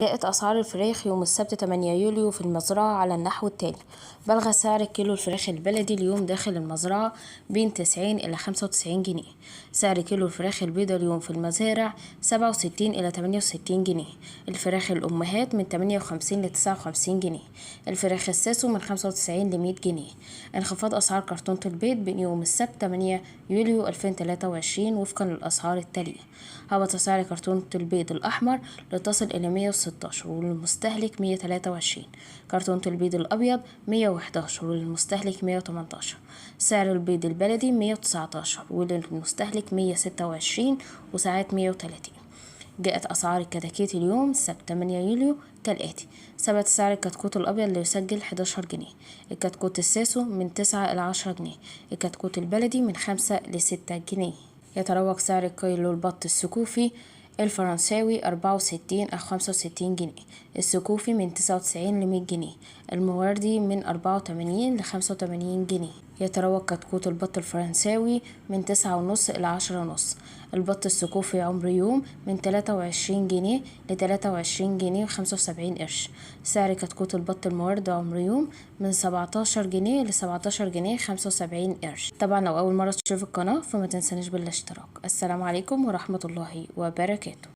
جاءت أسعار الفراخ يوم السبت 8 يوليو في المزرعة على النحو التالي: بلغ سعر كيلو الفراخ البلدي اليوم داخل المزرعة بين 90 إلى 95 جنيه. سعر كيلو الفراخ البيضاء اليوم في المزارع 67 إلى 68 جنيه. الفراخ الأمهات من 58 ل 59 جنيه. الفراخ الساسو من 95 ل 100 جنيه. انخفاض أسعار كرتونة البيض بين يوم السبت 8 يوليو 2023 وفقا للأسعار التالية: هبط سعر كرتونة البيض الأحمر لتصل إلى 116 وللمستهلك 123. كرتونة البيض الأبيض 111 وللمستهلك 118. سعر البيض البلدي 119 وللمستهلك 126 وساعات 130. جاءت أسعار الكتاكيت اليوم السبت 8 يوليو كالآتي: ثبت سعر الكتكوت الأبيض ليسجل 11 جنيه. الكتكوت الساسو من 9 إلى 10 جنيه. الكتكوت البلدي من 5 ل 6 جنيه. يتراوج سعر كيلو البط السكوفي الفرنساوي 64 أو 65 جنيه. السكوفي من 99 ل 100 جنيه. الموردي من 84 ل 85 جنيه. يتراوج كتكوت البط الفرنساوي من 9.5 إلى 10.5. البط السكوفي عمر يوم من 23 جنيه ل 23 جنيه و75 قرش. سعر كتكوت البط المورد عمر يوم من 17 جنيه ل 17 جنيه 75 قرش. طبعا لو أول مرة تشوف القناة فما تنسانيش بالاشتراك. السلام عليكم ورحمة الله وبركاته.